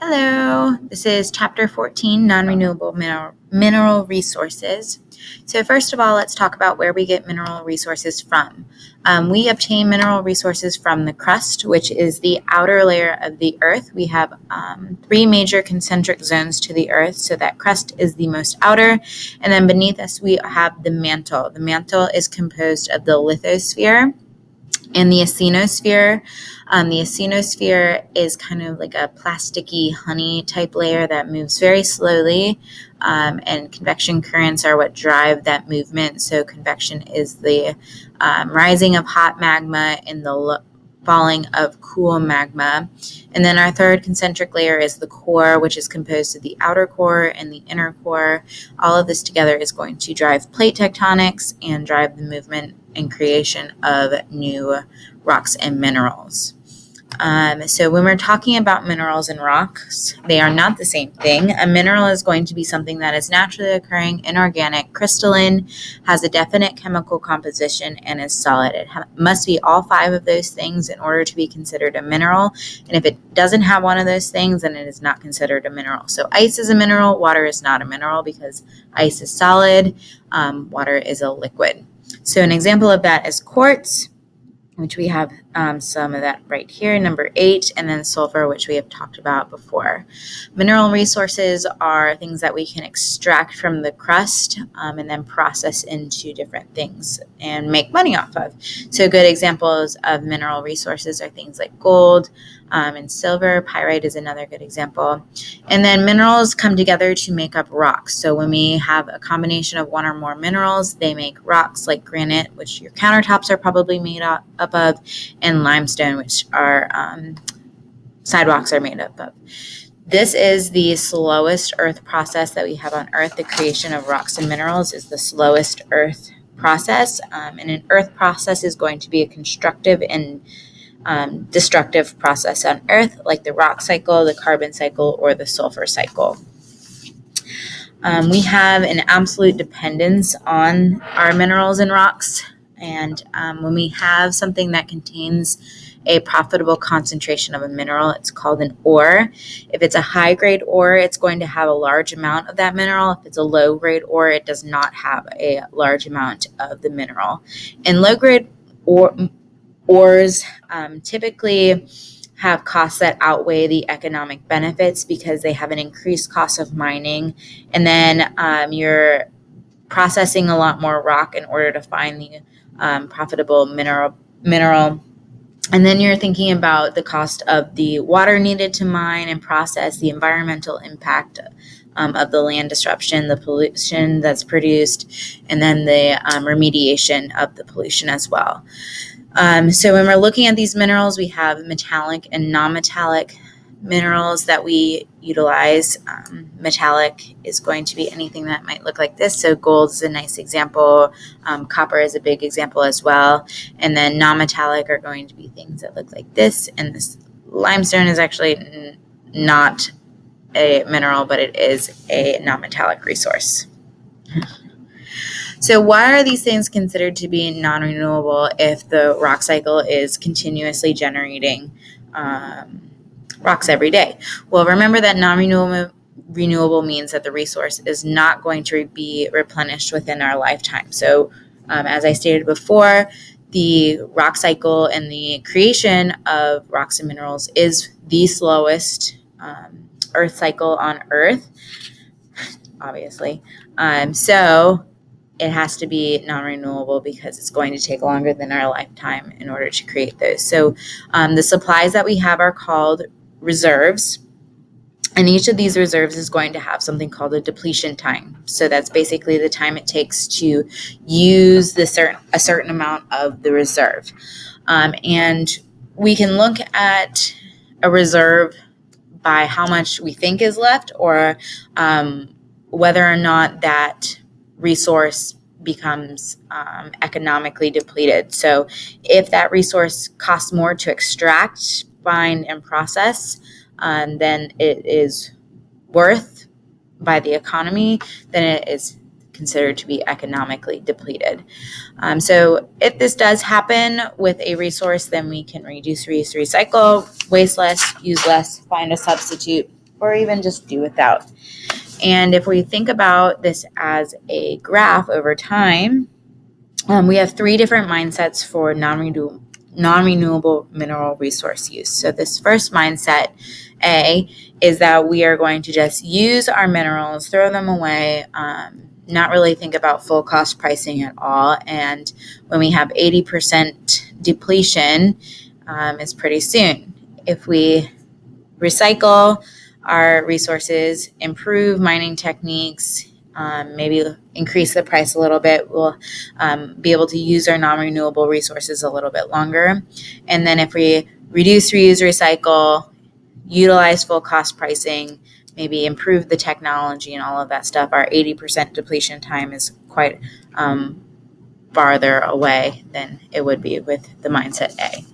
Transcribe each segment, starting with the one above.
Hello, this is Chapter 14, Non-Renewable Mineral Resources. So first of all, let's talk about where we get mineral resources from. We obtain mineral resources from the crust, which is the outer layer of the Earth. We have three major concentric zones to the Earth, so that crust is the most outer. And then beneath us, we have the mantle. The mantle is composed of the lithosphere and the asthenosphere. The asthenosphere is kind of like a plasticky honey type layer that moves very slowly, and convection currents are what drive that movement. So convection is the rising of hot magma and the falling of cool magma. And then our third concentric layer is the core, which is composed of the outer core and the inner core. All of this together is going to drive plate tectonics and drive the movement and creation of new rocks and minerals. So when we're talking about minerals and rocks, they are not the same thing. A mineral is going to be something that is naturally occurring, inorganic, crystalline, has a definite chemical composition, and is solid. It must be all five of those things in order to be considered a mineral. And if it doesn't have one of those things, then it is not considered a mineral. So ice is a mineral, water is not a mineral because ice is solid, water is a liquid. So an example of that is quartz, which we have some of that right here, number 8, and then sulfur, which we have talked about before. Mineral resources are things that we can extract from the crust and then process into different things and make money off of. So good examples of mineral resources are things like gold and silver. Pyrite is another good example. And then minerals come together to make up rocks. So when we have a combination of one or more minerals, they make rocks like granite, which your countertops are probably made up of, and limestone, which our sidewalks are made up of. This is the slowest earth process that we have on Earth. The creation of rocks and minerals is the slowest earth process, and an earth process is going to be a constructive and destructive process on Earth, like the rock cycle, the carbon cycle, or the sulfur cycle. We have an absolute dependence on our minerals and rocks. And when we have something that contains a profitable concentration of a mineral, it's called an ore. If it's a high-grade ore, it's going to have a large amount of that mineral. If it's a low-grade ore, it does not have a large amount of the mineral. And low-grade ores typically have costs that outweigh the economic benefits because they have an increased cost of mining. And then you're processing a lot more rock in order to find the profitable mineral. And then you're thinking about the cost of the water needed to mine and process, the environmental impact of the land disruption, the pollution that's produced, and then the remediation of the pollution as well. So when we're looking at these minerals, we have metallic and non-metallic minerals that we utilize. Metallic is going to be anything that might look like this. So gold is a nice example. Copper is a big example as well. And then non-metallic are going to be things that look like this. And this limestone is actually not a mineral, but it is a non-metallic resource. So why are these things considered to be non-renewable if the rock cycle is continuously generating rocks every day? Well, remember that non-renewable means that the resource is not going to be replenished within our lifetime. So as I stated before, the rock cycle and the creation of rocks and minerals is the slowest earth cycle on Earth, obviously. So it has to be non-renewable because it's going to take longer than our lifetime in order to create those. So the supplies that we have are called reserves, and each of these reserves is going to have something called a depletion time. So that's basically the time it takes to use a certain amount of the reserve. And we can look at a reserve by how much we think is left, or whether or not that resource becomes economically depleted. So if that resource costs more to extract, find, and process than it is worth by the economy, then it is considered to be economically depleted. So if this does happen with a resource, then we can reduce, reuse, recycle, waste less, use less, find a substitute, or even just do without. And if we think about this as a graph over time, we have three different mindsets for non-renewable mineral resource use. So this first mindset, A, is that we are going to just use our minerals, throw them away, not really think about full cost pricing at all. And when we have 80% depletion, it's pretty soon. If we recycle our resources, improve mining techniques, maybe increase the price a little bit, we'll be able to use our non-renewable resources a little bit longer. And then if we reduce, reuse, recycle, utilize full cost pricing, maybe improve the technology and all of that stuff, our 80% depletion time is quite farther away than it would be with the mindset A.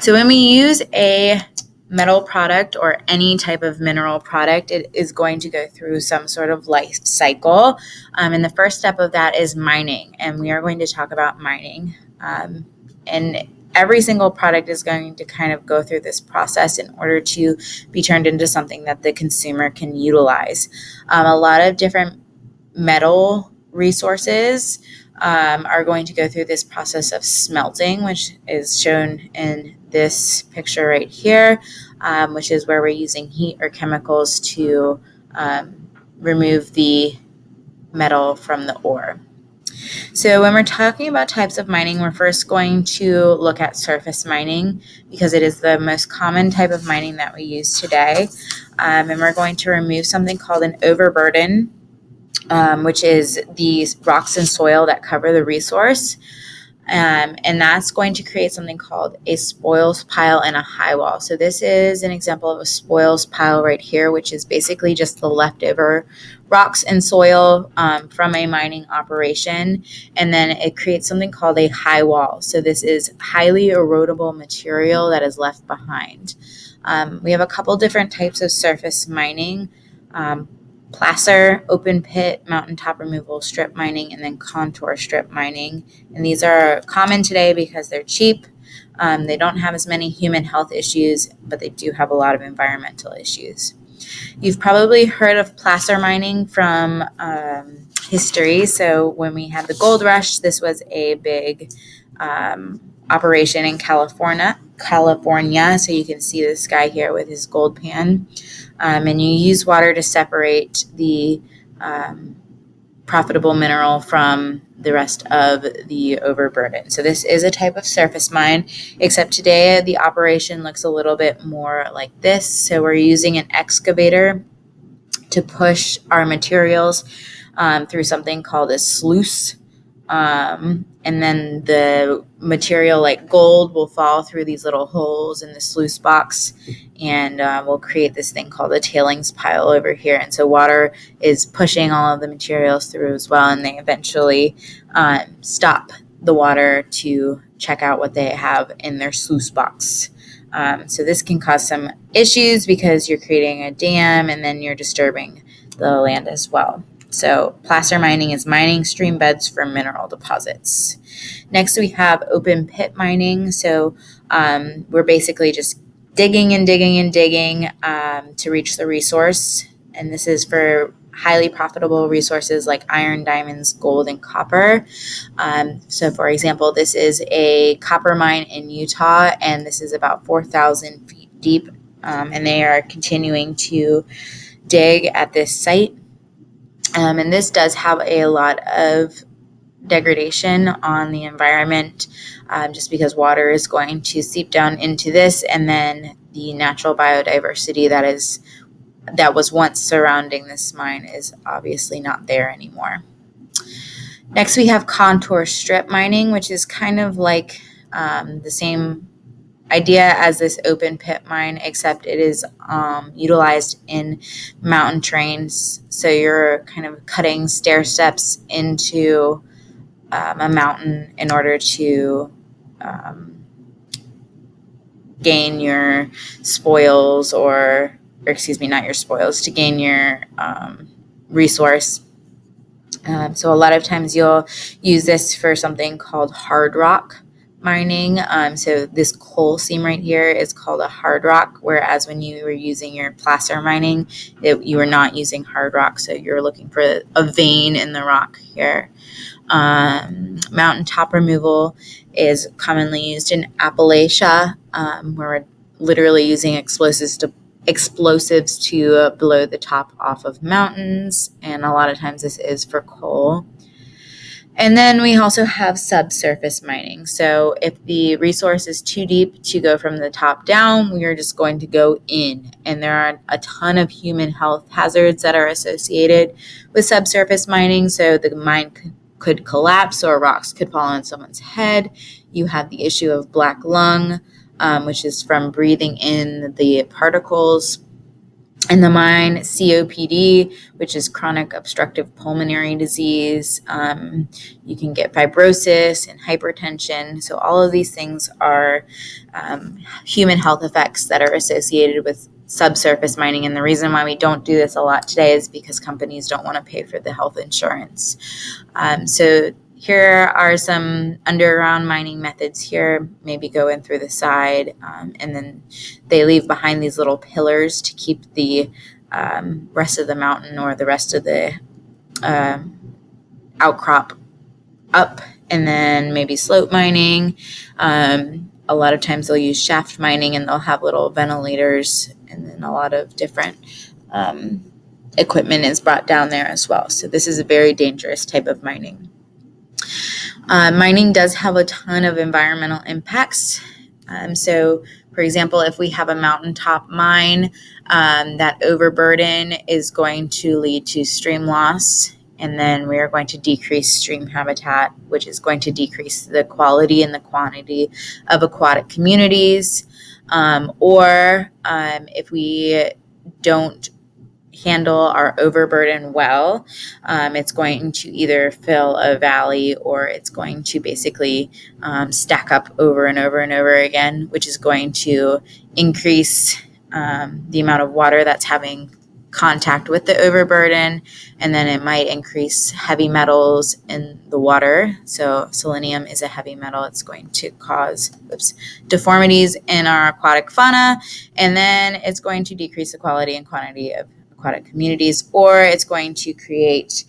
So when we use a metal product or any type of mineral product, it is going to go through some sort of life cycle. And the first step of that is mining. And we are going to talk about mining. And every single product is going to kind of go through this process in order to be turned into something that the consumer can utilize. A lot of different metal resources are going to go through this process of smelting, which is shown in this picture right here, which is where we're using heat or chemicals to remove the metal from the ore. So when we're talking about types of mining, we're first going to look at surface mining because it is the most common type of mining that we use today. And we're going to remove something called an overburden, which is the rocks and soil that cover the resource. And that's going to create something called a spoils pile and a high wall. So this is an example of a spoils pile right here, which is basically just the leftover rocks and soil from a mining operation. And then it creates something called a high wall. So this is highly erodible material that is left behind. We have a couple different types of surface mining. Placer, open pit, mountaintop removal, strip mining, and then contour strip mining. And these are common today because they're cheap. They don't have as many human health issues, but they do have a lot of environmental issues. You've probably heard of placer mining from history. So when we had the gold rush, this was a big operation in California. So you can see this guy here with his gold pan. And you use water to separate the profitable mineral from the rest of the overburden. So this is a type of surface mine, except today the operation looks a little bit more like this. So we're using an excavator to push our materials through something called a sluice. And then the material like gold will fall through these little holes in the sluice box, and we'll create this thing called a tailings pile over here. And so water is pushing all of the materials through as well, and they eventually stop the water to check out what they have in their sluice box. So this can cause some issues because you're creating a dam and then you're disturbing the land as well. So placer mining is mining stream beds for mineral deposits. Next, we have open pit mining. So we're basically just digging and digging and digging to reach the resource. And this is for highly profitable resources like iron, diamonds, gold, and copper. So for example, this is a copper mine in Utah, and this is about 4,000 feet deep. And they are continuing to dig at this site. And this does have a lot of degradation on the environment just because water is going to seep down into this, and then the natural biodiversity that was once surrounding this mine is obviously not there anymore. Next, we have contour strip mining, which is kind of like the same idea as this open pit mine, except it is utilized in mountain terrains. So you're kind of cutting stair steps into a mountain in order to gain your spoils, or excuse me, not your spoils, to gain your resource. So a lot of times you'll use this for something called hard rock mining. So this coal seam right here is called a hard rock, whereas when you were using your placer mining, you were not using hard rock. So you're looking for a vein in the rock here. Mountaintop removal is commonly used in Appalachia, where we're literally using explosives to blow the top off of mountains, and a lot of times this is for coal. And then we also have subsurface mining. So if the resource is too deep to go from the top down, we are just going to go in. And there are a ton of human health hazards that are associated with subsurface mining. So the mine could collapse, or rocks could fall on someone's head. You have the issue of black lung, which is from breathing in the particles in the mine. COPD, which is chronic obstructive pulmonary disease. You can get fibrosis and hypertension. So all of these things are human health effects that are associated with subsurface mining. And the reason why we don't do this a lot today is because companies don't want to pay for the health insurance. So here are some underground mining methods here, maybe going through the side, and then they leave behind these little pillars to keep the rest of the mountain or the rest of the outcrop up, and then maybe slope mining. A lot of times they'll use shaft mining, and they'll have little ventilators, and then a lot of different equipment is brought down there as well. So this is a very dangerous type of mining. Mining does have a ton of environmental impacts. So, for example, if we have a mountaintop mine, that overburden is going to lead to stream loss, and then we are going to decrease stream habitat, which is going to decrease the quality and the quantity of aquatic communities. Or if we don't handle our overburden well, it's going to either fill a valley, or it's going to basically stack up over and over and over again, which is going to increase the amount of water that's having contact with the overburden, and then it might increase heavy metals in the water. So selenium is a heavy metal. It's going to cause deformities in our aquatic fauna, and then it's going to decrease the quality and quantity of aquatic communities, or it's going to create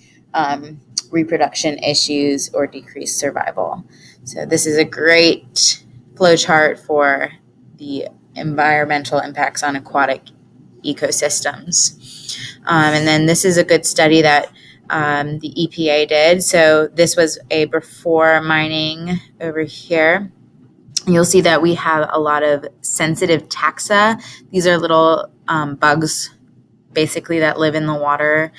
reproduction issues or decrease survival. So this is a great flowchart for the environmental impacts on aquatic ecosystems. And then this is a good study that the EPA did. So this was a before mining over here. You'll see that we have a lot of sensitive taxa. These are little bugs basically that live in the water,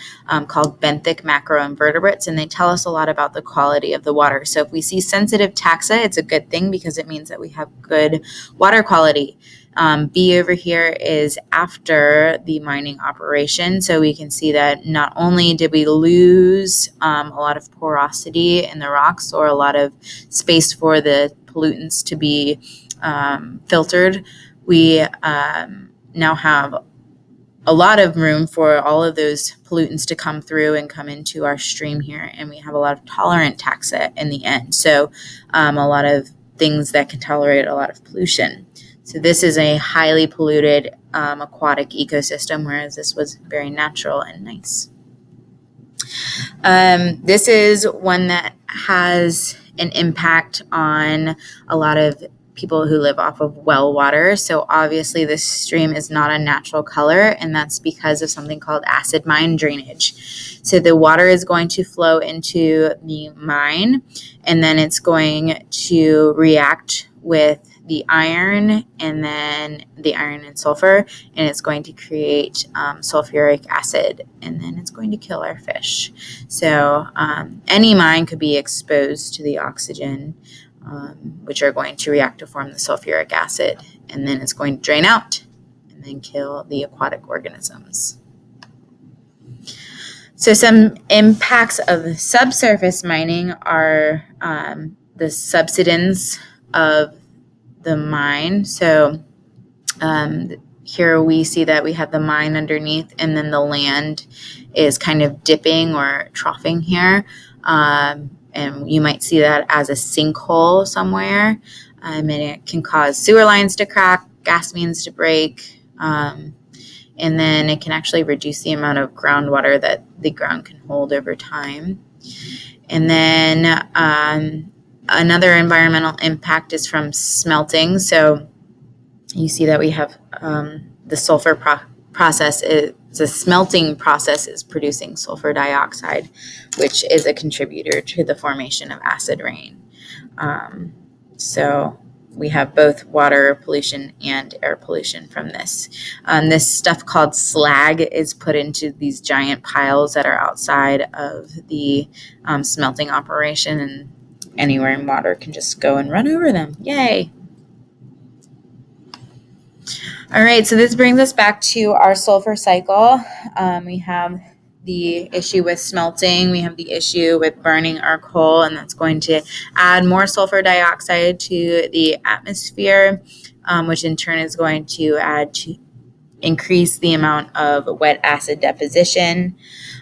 called benthic macroinvertebrates, and they tell us a lot about the quality of the water. So if we see sensitive taxa, it's a good thing because it means that we have good water quality. B over here is after the mining operation. So we can see that not only did we lose a lot of porosity in the rocks, or a lot of space for the pollutants to be filtered, we now have a lot of room for all of those pollutants to come through and come into our stream here, and we have a lot of tolerant taxa in the end. So a lot of things that can tolerate a lot of pollution. So this is a highly polluted aquatic ecosystem, whereas this was very natural and nice. This is one that has an impact on a lot of people who live off of well water. So obviously this stream is not a natural color, and that's because of something called acid mine drainage. So the water is going to flow into the mine, and then it's going to react with the iron, and then the iron and sulfur, and it's going to create sulfuric acid, and then it's going to kill our fish. So any mine could be exposed to the oxygen, which are going to react to form the sulfuric acid, and then it's going to drain out and then kill the aquatic organisms. So some impacts of subsurface mining are the subsidence of the mine. So here we see that we have the mine underneath, and then the land is kind of dipping or troughing here. And and you might see that as a sinkhole somewhere, and it can cause sewer lines to crack, gas mains to break, and then it can actually reduce the amount of groundwater that the ground can hold over time. And then another environmental impact is from smelting. So you see that we have the sulfur process. The smelting process is producing sulfur dioxide, which is a contributor to the formation of acid rain. So we have both water pollution and air pollution from this. This stuff called slag is put into these giant piles that are outside of the smelting operation, and anywhere in water can just go and run over them. Yay! All right, so this brings us back to our sulfur cycle. We have the issue with smelting, we have the issue with burning our coal, and that's going to add more sulfur dioxide to the atmosphere, which in turn is going to increase the amount of wet acid deposition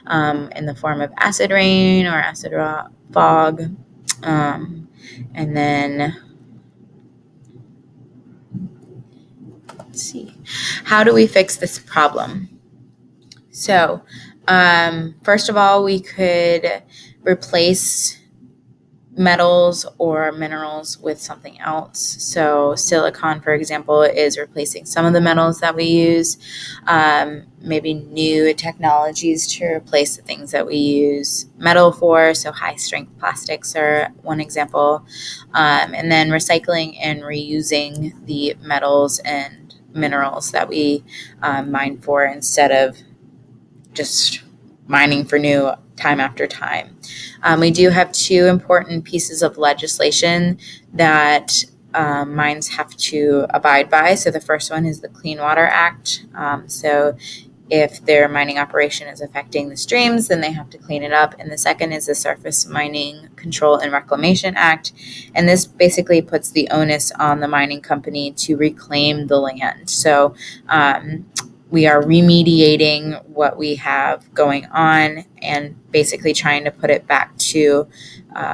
in the form of acid rain or acid fog. And then let's see, how do we fix this problem? So first of all, we could replace metals or minerals with something else. So silicon, for example, is replacing some of the metals that we use. Maybe new technologies to replace the things that we use metal for. So high strength plastics are one example. And then recycling and reusing the metals and minerals that we mine for, instead of just mining for new time after time. We do have two important pieces of legislation that mines have to abide by. So the first one is the Clean Water Act. So if their mining operation is affecting the streams, then they have to clean it up. And the second is the Surface Mining Control and Reclamation Act. And this basically puts the onus on the mining company to reclaim the land. So we are remediating what we have going on and basically trying to put it back to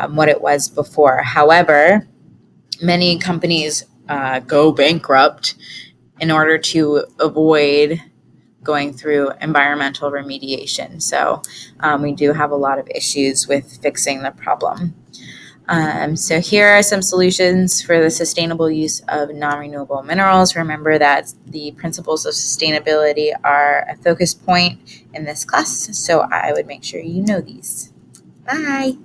what it was before. However, many companies go bankrupt in order to avoid going through environmental remediation. So we do have a lot of issues with fixing the problem. So here are some solutions for the sustainable use of non-renewable minerals. Remember that the principles of sustainability are a focus point in this class, so I would make sure you know these. Bye!